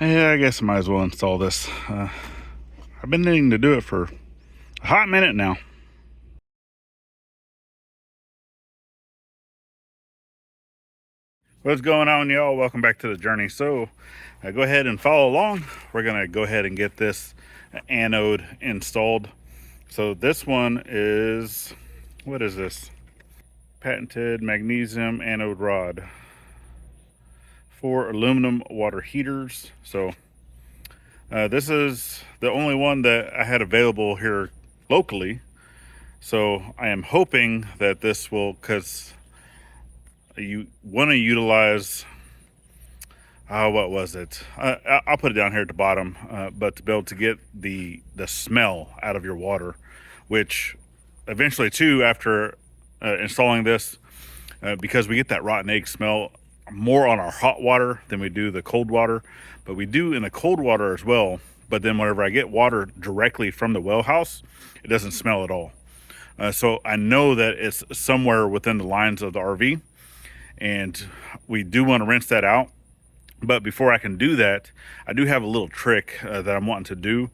Yeah, I guess I might as well install this. I've been needing to do it for a hot minute now. What's going on, y'all? Welcome back to the journey. So go ahead and follow along. We're gonna go ahead and get this anode installed. So this one is, what is this? Patented magnesium anode rod for aluminum water heaters. So this is the only one that I had available here locally. So I am hoping that this will, because you want to utilize, what was it? I'll put it down here at the bottom, but to be able to get the smell out of your water, which eventually too, after installing this, because we get that rotten egg smell more on our hot water than we do the cold water, but we do in the cold water as well. But then whenever I get water directly from the well house, it doesn't smell at all. So I know that it's somewhere within the lines of the RV, and we do want to rinse that out. But before I can do that, I do have a little trick that I'm wanting to do,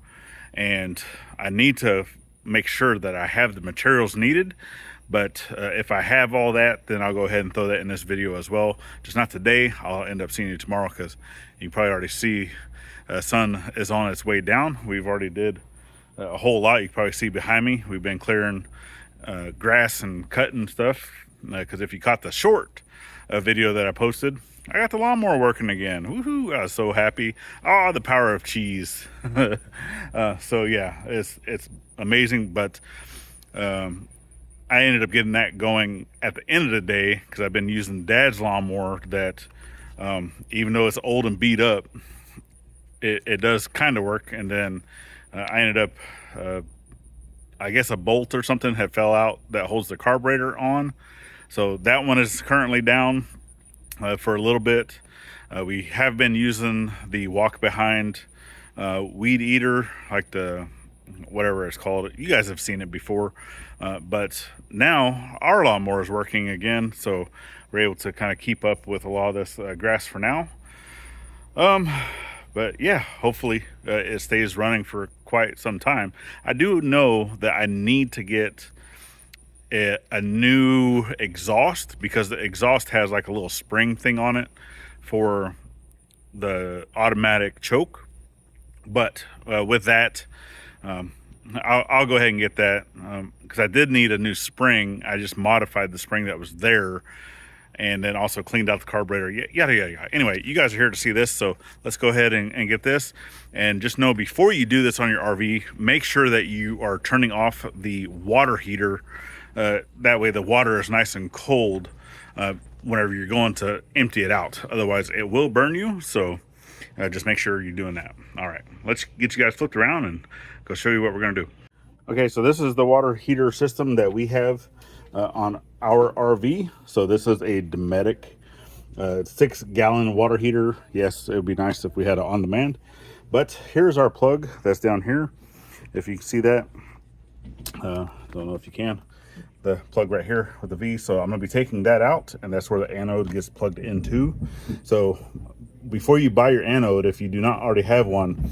and I need to make sure that I have the materials needed. But if I have all that, then I'll go ahead and throw that in this video as well. Just not today. I'll end up seeing you tomorrow, because you probably already see sun is on its way down. We've already did a whole lot. You can probably see behind me, we've been clearing grass and cutting stuff, because if you caught the short video that I posted, I got the lawnmower working again. Woohoo! I was so happy. Oh, the power of cheese. So yeah, it's amazing. But I ended up getting that going at the end of the day, because I've been using Dad's lawnmower that, even though it's old and beat up, it does kind of work. And then I ended up, I guess a bolt or something had fell out that holds the carburetor on. So that one is currently down for a little bit. We have been using the walk behind weed eater, like the whatever it's called. You guys have seen it before, but now our lawnmower is working again, so we're able to kind of keep up with a lot of this grass for now. But yeah, hopefully it stays running for quite some time. I do know that I need to get a new exhaust, because the exhaust has like a little spring thing on it for the automatic choke. But with that, I'll go ahead and get that, because I did need a new spring. I just modified the spring that was there, and then also cleaned out the carburetor, yada yada yada. Anyway, you guys are here to see this, so let's go ahead and get this. And just know, before you do this on your RV, make sure that you are turning off the water heater. That way the water is nice and cold whenever you're going to empty it out. Otherwise it will burn you. So just make sure you're doing that. All right, let's get you guys flipped around and go show you what we're gonna do. Okay, so this is the water heater system that we have on our RV. So this is a Dometic 6-gallon water heater. Yes, it would be nice if we had it on demand, but here's our plug that's down here. If you can see that, don't know if you can, the plug right here with the V. So I'm going to be taking that out, and that's where the anode gets plugged into. So before you buy your anode, if you do not already have one,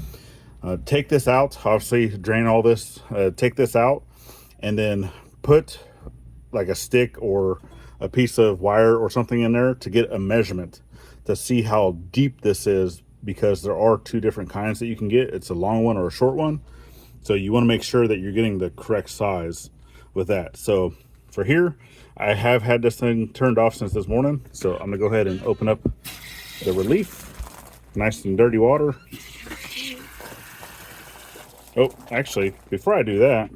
take this out. Obviously drain all this, take this out, and then put like a stick or a piece of wire or something in there to get a measurement to see how deep this is, because there are two different kinds that you can get. It's a long one or a short one. So you want to make sure that you're getting the correct size with that. So for here, I have had this thing turned off since this morning. So I'm gonna go ahead and open up the relief. Nice and dirty water. Oh, actually, before I do that,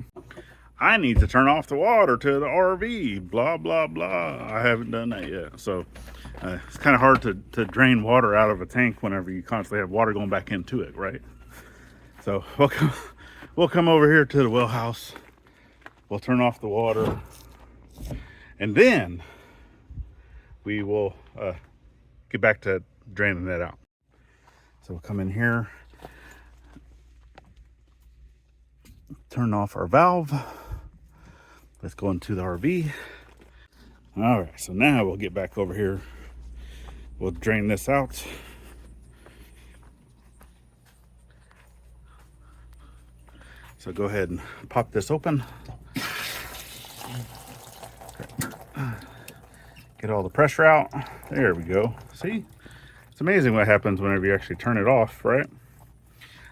I need to turn off the water to the RV, blah, blah, blah. I haven't done that yet. So it's kind of hard to drain water out of a tank whenever you constantly have water going back into it, right? So we'll come over here to the well house. We'll turn off the water, and then we will get back to draining that out. So we'll come in here, turn off our valve. Let's go into the RV. All right, so now we'll get back over here. We'll drain this out. So go ahead and pop this open. Get all the pressure out. There we go. See? It's amazing what happens whenever you actually turn it off, right?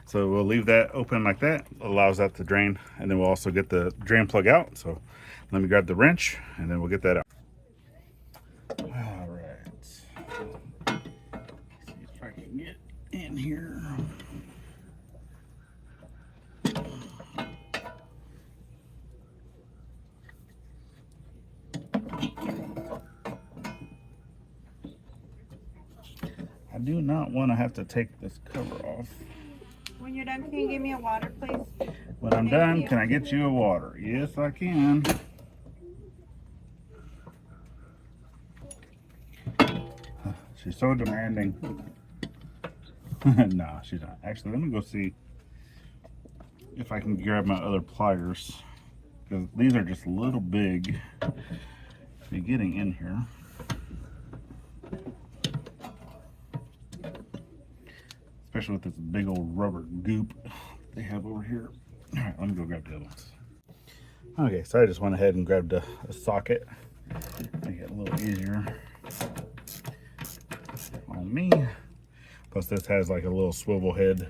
So we'll leave that open like that. Allows that to drain. And then we'll also get the drain plug out. So let me grab the wrench and then we'll get that out. All right. See if I can get in here. I do not want to have to take this cover off. When you're done, can you give me a water, please? When I'm done, can I get you a water? Yes, I can. She's so demanding. Nah, she's not. Actually, let me go see if I can grab my other pliers, because these are just a little big to be getting in here. Especially with this big old rubber goop they have over here. All right, let me go grab the other ones. Okay, so I just went ahead and grabbed a socket. Make it a little easier on me. Plus this has like a little swivel head.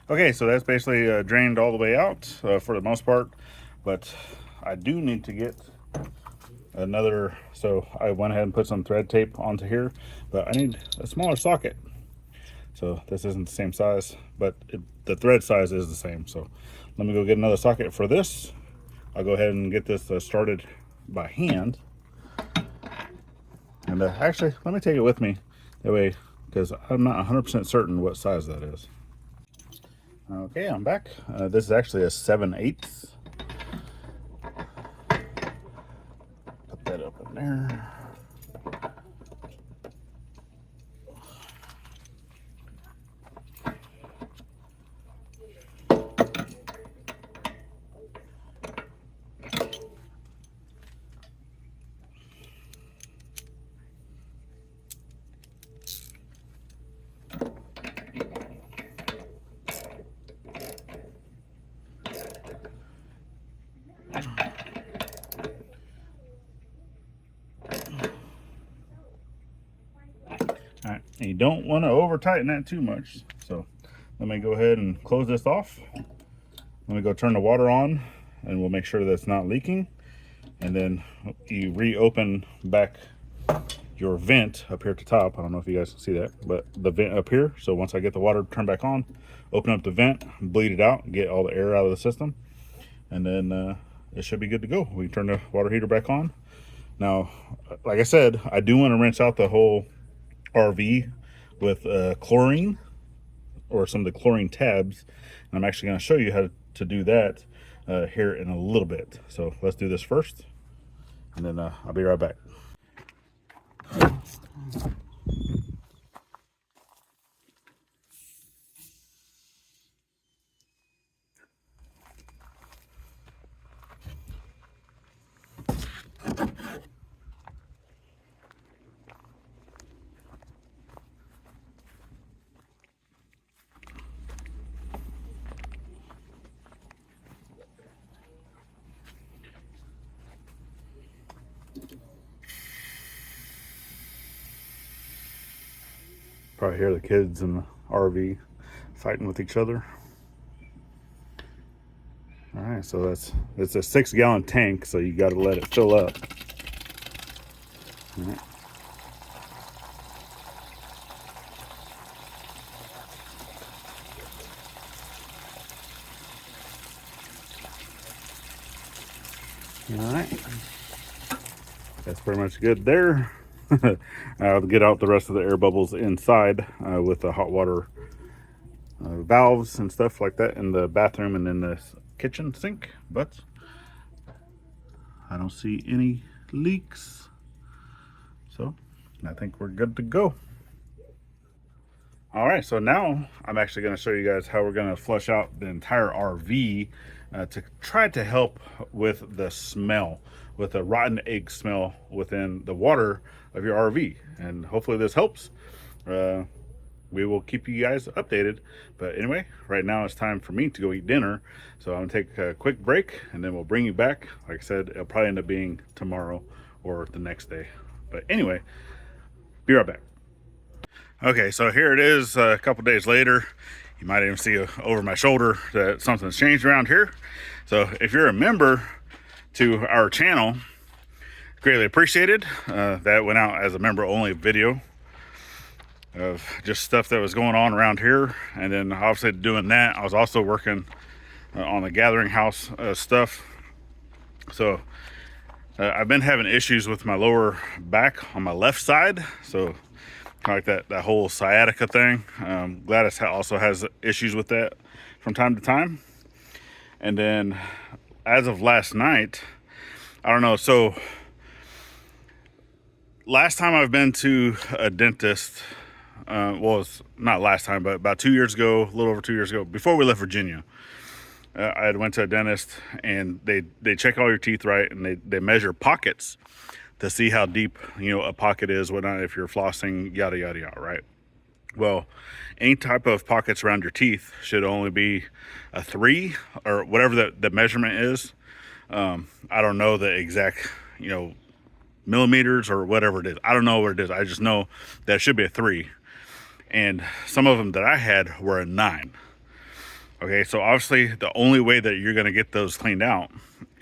Okay, so that's basically drained all the way out for the most part, but I do need to get another, so I went ahead and put some thread tape onto here, but I need a smaller socket. So this isn't the same size, but the thread size is the same. So let me go get another socket for this. I'll go ahead and get this started by hand. And actually, let me take it with me that way, because I'm not 100% certain what size that is. Okay, I'm back. This is actually a 7/8. Put that up in there. All right, and you don't want to over tighten that too much. So let me go ahead and close this off. Let me go turn the water on and we'll make sure that it's not leaking. And then you reopen back your vent up here at the top. I don't know if you guys can see that, but the vent up here. So once I get the water turned back on, open up the vent, bleed it out, get all the air out of the system. And then it should be good to go. We can turn the water heater back on. Now, like I said, I do want to rinse out the whole RV with chlorine, or some of the chlorine tabs. And I'm actually going to show you how to do that here in a little bit. So let's do this first, and then I'll be right back. Probably hear the kids in the RV fighting with each other. All right, so it's a 6-gallon tank, so you got to let it fill up. All right. All right, that's pretty much good there. I'll get out the rest of the air bubbles inside with the hot water valves and stuff like that in the bathroom and in the kitchen sink, but I don't see any leaks. I think we're good to go. All right, so now I'm actually going to show you guys how we're going to flush out the entire RV to try to help with the smell, with the rotten egg smell within the water of your RV. And hopefully this helps. We will keep you guys updated. But anyway, right now it's time for me to go eat dinner. So I'm going to take a quick break and then we'll bring you back. Like I said, it'll probably end up being tomorrow or the next day. But anyway, be right back. Okay, so here it is a couple days later. You might even see over my shoulder that something's changed around here. So if you're a member to our channel, greatly appreciated. That went out as a member only video of just stuff that was going on around here. And then obviously doing that, I was also working on the gathering house stuff. So I've been having issues with my lower back on my left side. So kind of like that whole sciatica thing. Gladys also has issues with that from time to time. And then as of last night, I don't know, so last time I've been to a dentist, well, it's not last time, but about 2 years ago, a little over 2 years ago, before we left Virginia, I had went to a dentist and they check all your teeth, right? And they measure pockets to see how deep, a pocket is, whatnot, if you're flossing, yada, yada, yada, right? Well, any type of pockets around your teeth should only be a 3 or whatever the measurement is. I don't know the exact, millimeters or whatever it is. I don't know what it is. I just know that it should be a 3. And some of them that I had were a 9. Okay, so obviously the only way that you're going to get those cleaned out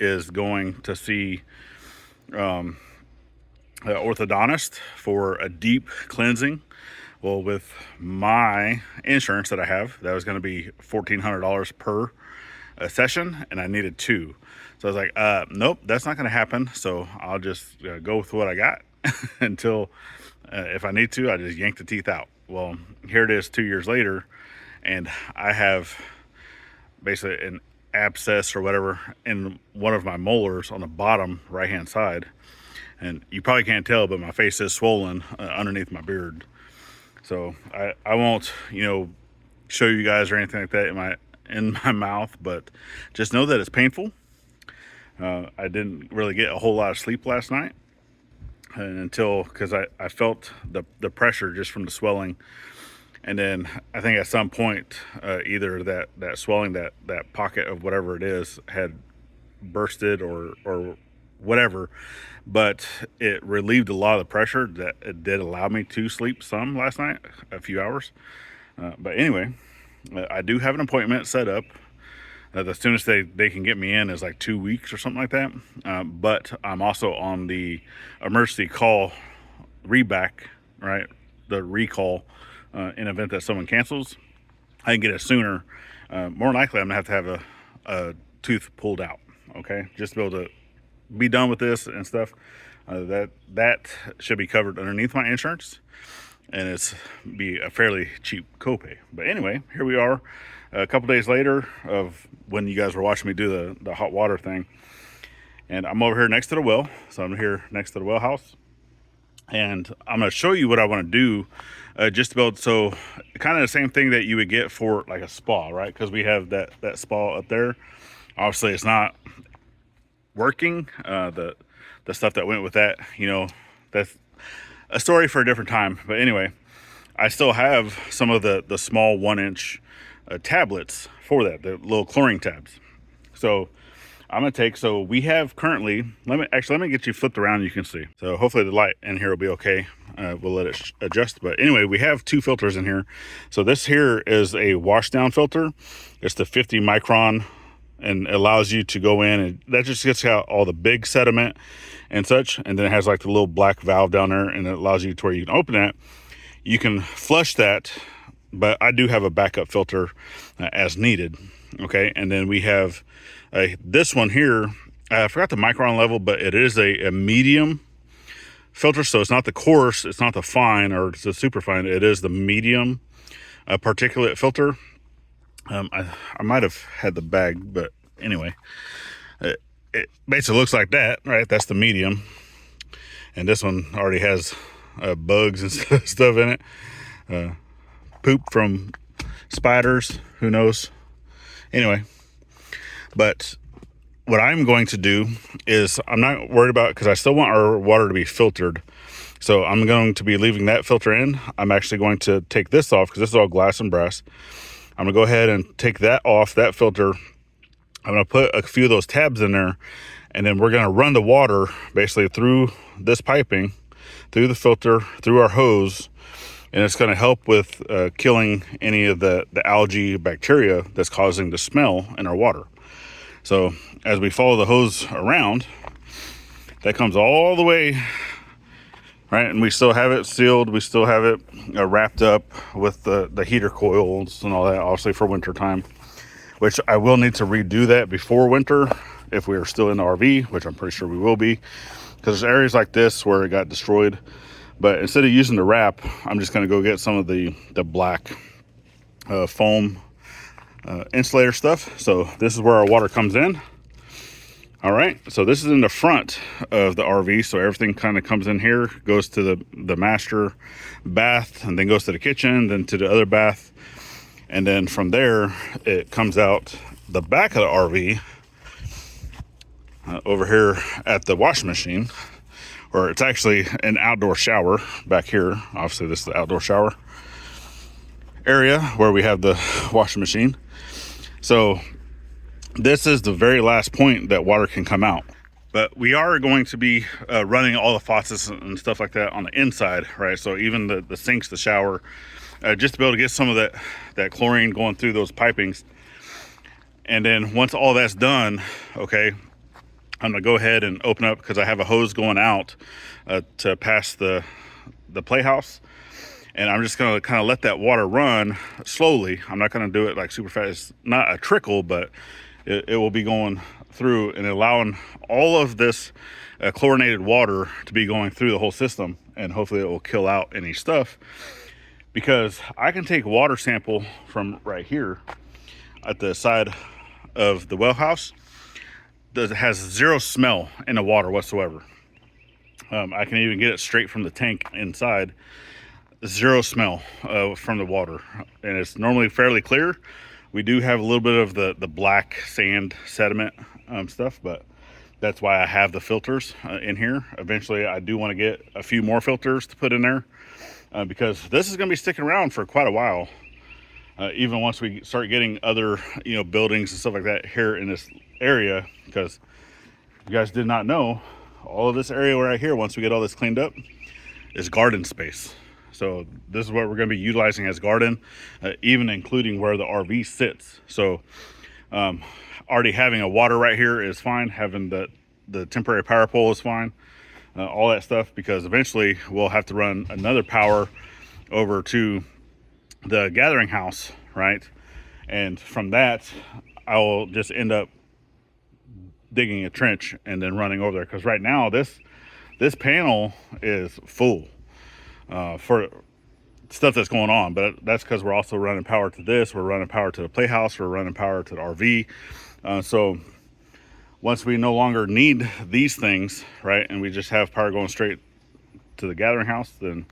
is going to see orthodontist for a deep cleansing. Well, with my insurance that I have, that was going to be $1,400 per session, and I needed 2. So I was like, nope, that's not going to happen. So I'll just go with what I got until if I need to, I just yank the teeth out. Well, here it is 2 years later, and I have basically an abscess or whatever in one of my molars on the bottom right hand side. And you probably can't tell, but my face is swollen underneath my beard. So I won't, show you guys or anything like that in my mouth, but just know that it's painful. I didn't really get a whole lot of sleep last night because I felt the pressure just from the swelling. And then I think at some point, either that swelling, that pocket of whatever it is had bursted or whatever, but it relieved a lot of the pressure that it did allow me to sleep some last night, a few hours. But anyway, I do have an appointment set up. The soonest they can get me in is like 2 weeks or something like that. But I'm also on the emergency call reback, right? The recall in event that someone cancels. I can get it sooner. More likely I'm gonna have to have a tooth pulled out, okay? Just to be able to be done with this and stuff. That should be covered underneath my insurance, and it's be a fairly cheap copay. But anyway, here we are a couple days later of when you guys were watching me do the hot water thing, and I'm over here next to the well. So I'm here next to the well house, and I'm going to show you what I want to do just to build. So kind of the same thing that you would get for like a spa, right? Because we have that spa up there. Obviously it's not working. The stuff that went with that, that's a story for a different time. But anyway, I still have some of the small 1-inch tablets for that, the little chlorine tabs. So I'm gonna take, so we have currently, let me get you flipped around, you can see. So hopefully the light in here will be okay. We'll let it adjust. But anyway, we have 2 filters in here. So this here is a wash down filter. It's the 50 micron, and it allows you to go in, and that just gets out all the big sediment and such. And then it has like the little black valve down there, and it allows you to where you can open that. You can flush that, but I do have a backup filter as needed. Okay, and then we have this one here. I forgot the micron level, but it is a medium filter. So it's not the coarse, it's not the fine, or it's the super fine. It is the medium particulate filter. I might have had the bag, but anyway, it basically looks like that, right? That's the medium, and this one already has bugs and stuff in it. Poop from spiders, who knows. Anyway, but what I'm going to do is, I'm not worried about it because I still want our water to be filtered. So I'm going to be leaving that filter in. I'm actually going to take this off because this is all glass and brass. I'm gonna go ahead and take that off, that filter. I'm gonna put a few of those tabs in there, and then we're gonna run the water basically through this piping, through the filter, through our hose, and it's gonna help with killing any of the algae bacteria that's causing the smell in our water. So as we follow the hose around, that comes all the way, right? And we still have it sealed. We still have it wrapped up with the heater coils and all that, obviously for winter time, which I will need to redo that before winter if we are still in the RV, which I'm pretty sure we will be, because there's areas like this where it got destroyed. But instead of using the wrap, I'm just going to go get some of the black foam insulator stuff. So this is where our water comes in. All right, so this is in the front of the RV, so everything kind of comes in here, goes to the master bath, and then goes to the kitchen, then to the other bath, and then from there it comes out the back of the RV over here at the washing machine, or it's actually an outdoor shower back here. Obviously this is the outdoor shower area where we have the washing machine. So this is the very last point that water can come out. But we are going to be running all the faucets and stuff like that on the inside, right? So even the sinks, the shower, just to be able to get some of that chlorine going through those pipings. And then once all that's done, okay, I'm gonna go ahead and open up, because I have a hose going out to pass the playhouse. And I'm just gonna kind of let that water run slowly. I'm not gonna do it like super fast. It's not a trickle, but it will be going through and allowing all of this chlorinated water to be going through the whole system, and hopefully it will kill out any stuff. Because I can take water sample from right here at the side of the well house that has zero smell in the water whatsoever. I can even get it straight from the tank inside. Zero smell from the water, and it's normally fairly clear. We do have a little bit of the black sand sediment stuff, but that's why I have the filters in here. Eventually I do want to get a few more filters to put in there, because this is going to be sticking around for quite a while, even once we start getting other buildings and stuff like that here in this area. Because you guys did not know, all of this area right here, once we get all this cleaned up, is garden space. So this is what we're going to be utilizing as garden, even including where the RV sits. So already having a water right here is fine. Having the temporary power pole is fine. All that stuff, because eventually we'll have to run another power over to the gathering house, right? And from that, I will just end up digging a trench and then running over there. Because right now this panel is full for stuff that's going on, but that's because we're also running power to this, we're running power to the playhouse, we're running power to the RV. So once we no longer need these things, right, and we just have power going straight to the gathering house, then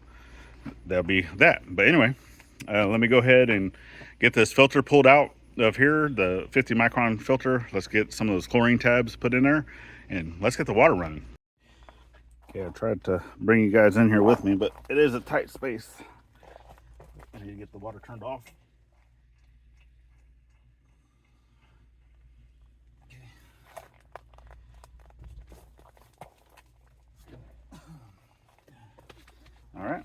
that'll be that. But anyway, let me go ahead and get this filter pulled out of here, the 50 micron filter. Let's get some of those chlorine tabs put in there, and let's get the water running. Okay, I tried to bring you guys in here with me, but it is a tight space. I need to get the water turned off. All right,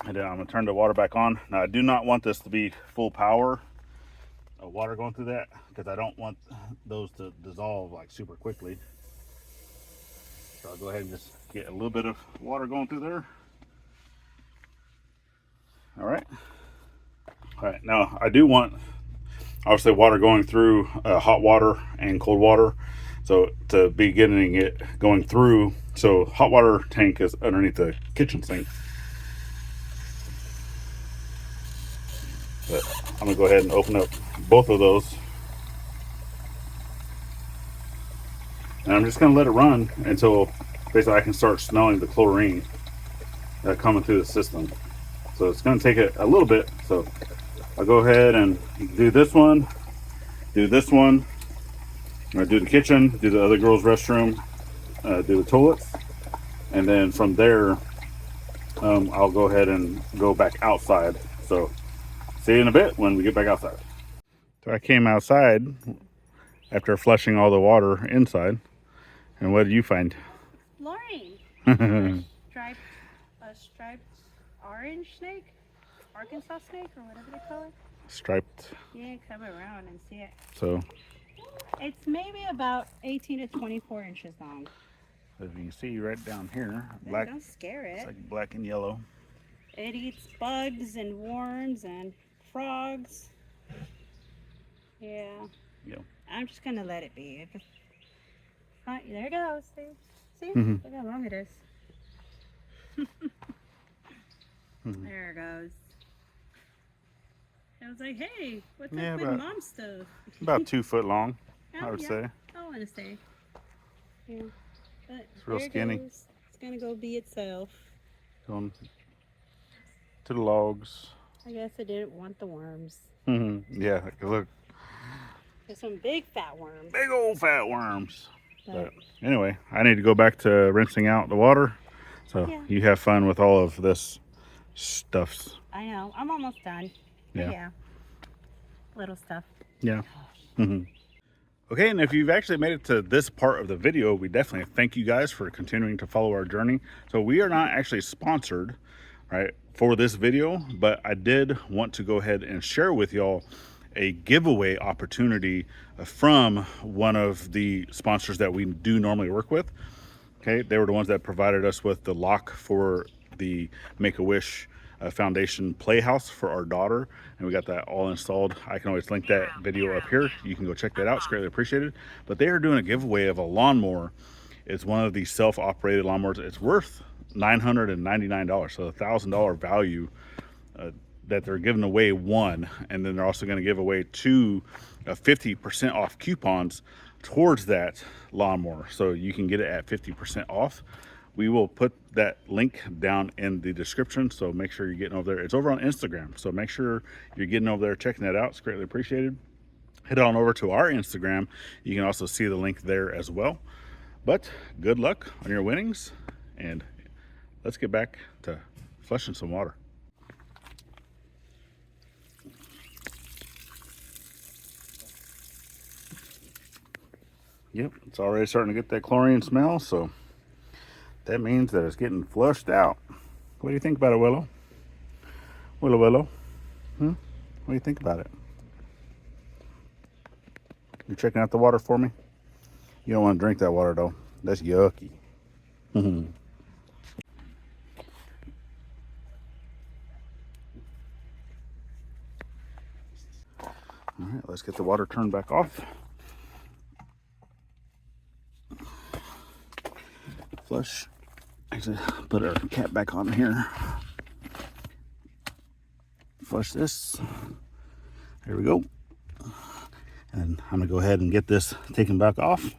and then I'm gonna turn the water back on. Now I do not want this to be full power of water going through that, because I don't want those to dissolve like super quickly. So I'll go ahead and just get a little bit of water going through there. All right. All right, now I do want obviously water going through hot water and cold water. So to be getting it going through, so hot water tank is underneath the kitchen sink. But I'm gonna go ahead and open up both of those. And I'm just gonna let it run until basically I can start smelling the chlorine. coming through the system. So it's going to take a little bit. So I'll go ahead and do this one, do this one. I'm going to do the kitchen, do the other girls' restroom, do the toilets, and then from there I'll go ahead and go back outside. So see you in a bit when we get back outside. So I came outside after flushing all the water inside, and what did you find? Chlorine. A striped orange snake, Arkansas snake, or whatever they call it. Striped. Yeah, come around and see it. So It's maybe about 18 to 24 inches long. as you can see right down here, Black. Don't scare it. It's like black and yellow. It eats bugs and worms and frogs. Yeah. Yeah. I'm just gonna let it be. There it goes. See? Mm-hmm. Look how long it is. There it goes. I was like, hey, what's up with mom stuff? About 2 foot long, Oh, I would say. I want to say. Yeah. But It's real skinny. It's gonna go be itself. Going to the logs. I guess it didn't want the worms. Yeah, look. There's some big fat worms. Big old fat worms. But anyway, I need to go back to rinsing out the water. So you have fun with all of this stuffs. I know. I'm almost done. Yeah. Little stuff. Yeah. Okay, and if you've actually made it to this part of the video, we definitely thank you guys for continuing to follow our journey. So we are not actually sponsored, right, for this video, but I did want to go ahead and share with y'all a giveaway opportunity from one of the sponsors that we do normally work with. Okay, they were the ones that provided us with the lock for the Make-A-Wish Foundation playhouse for our daughter, and we got that all installed. I can always link that video up here. You can go check that out. It's greatly appreciated. But they are doing a giveaway of a lawnmower. It's one of these self-operated lawnmowers. It's worth $999, so $1,000 value that they're giving away one, and then they're also going to give away 2 50% off coupons towards that lawnmower, so you can get it at 50% off. We will put that link down in the description, so make sure you're getting over there. It's over on Instagram, so make sure you're getting over there, checking that out. It's greatly appreciated. Head on over to our Instagram. You can also see the link there as well. But good luck on your winnings, and let's get back to flushing some water. Yep, it's already starting to get that chlorine smell, so that means that it's getting flushed out. What do you think about it, Willow? Willow? What do you think about it? You checking out the water for me? You don't want to drink that water, though. That's yucky. All right, let's get the water turned back off. Flush. Actually, put our cap back on here. Flush this. There we go. And I'm gonna go ahead and get this taken back off.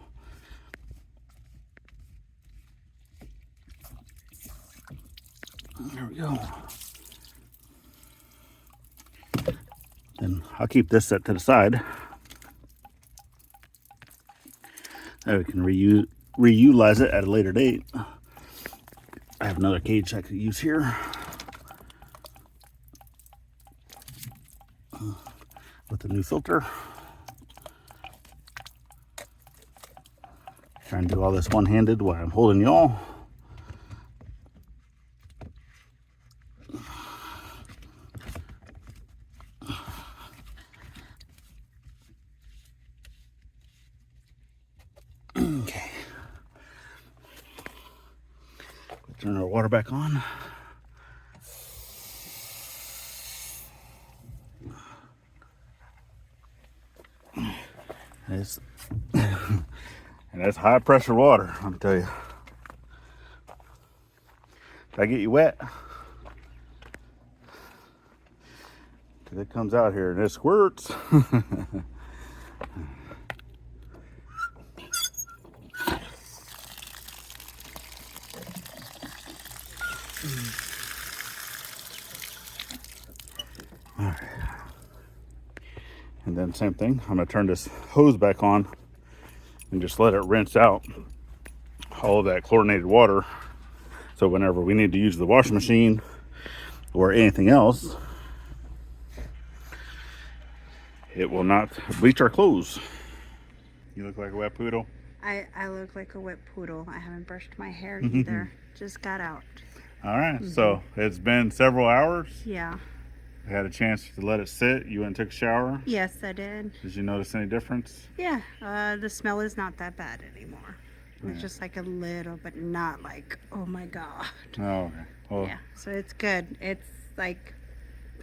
There we go. Then I'll keep this set to the side. Now we can reutilize it at a later date. I have another cage I could use here with the new filter. Trying to do all this one-handed while I'm holding y'all. Okay. Turn our water back on. It's and that's high pressure water, I'm tell you. Did I get you wet? Cause it comes out here and it squirts. And then same thing, I'm gonna turn this hose back on and just let it rinse out all of that chlorinated water. So whenever we need to use the washing machine or anything else, it will not bleach our clothes. You look like a wet poodle. I look like a wet poodle. I haven't brushed my hair either. Just got out. All right, so it's been several hours. Yeah. I had a chance to let it sit. You went and took a shower. Yes, I did. Did you notice any difference? Yeah. The smell is not that bad anymore. It's Yeah. just like a little, but not like, oh my God. Oh, okay. Well, Yeah. So it's good. It's like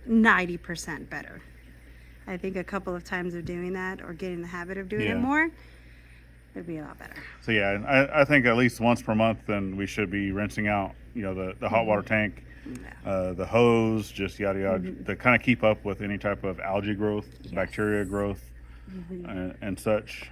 90% better. I think a couple of times of doing that or getting the habit of doing Yeah. it more, it'd be a lot better. so yeah, I think at least once per month, then we should be rinsing out, you know, the hot water tank, Yeah. the hose, just yada yada, to kind of keep up with any type of algae growth, bacteria growth, and such.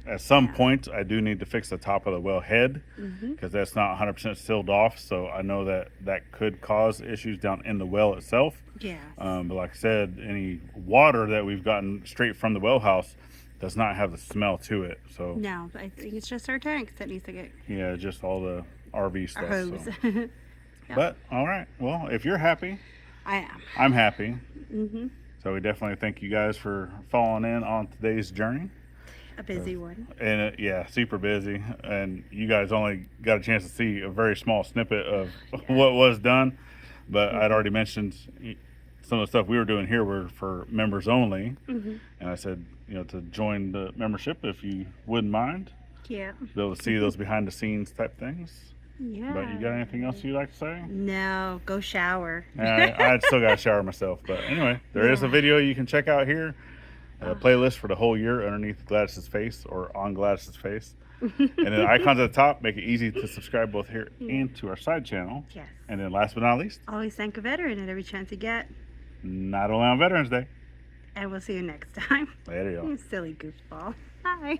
At some point, I do need to fix the top of the well head because that's not 100% sealed off. So I know that could cause issues down in the well itself. Yeah. But like I said, any water that we've gotten straight from the well house does not have the smell to it. So No, I think it's just our tanks that needs to get yeah, just all the RV stuff. our hose. So. Yeah. But all right, well, if you're happy, I am. I'm happy. Mm-hmm. So we definitely thank you guys for following in on today's journey. A busy one. And yeah, super busy. And you guys only got a chance to see a very small snippet of what was done. But I'd already mentioned some of the stuff we were doing here were for members only. And I said, you know, to join the membership if you wouldn't mind. Yeah. Be able to see those behind the scenes type things. Yeah. But you got anything else you'd like to say? No, go shower. I still got to shower myself. But anyway, there is a video you can check out here. A playlist for the whole year underneath Gladys's face or on Gladys's face. And then icons at the top make it easy to subscribe both here and to our side channel. Yes. And then last but not least, Always thank a veteran at every chance you get. not only on Veterans Day. And we'll see you next time. There you go. You silly goofball. Bye.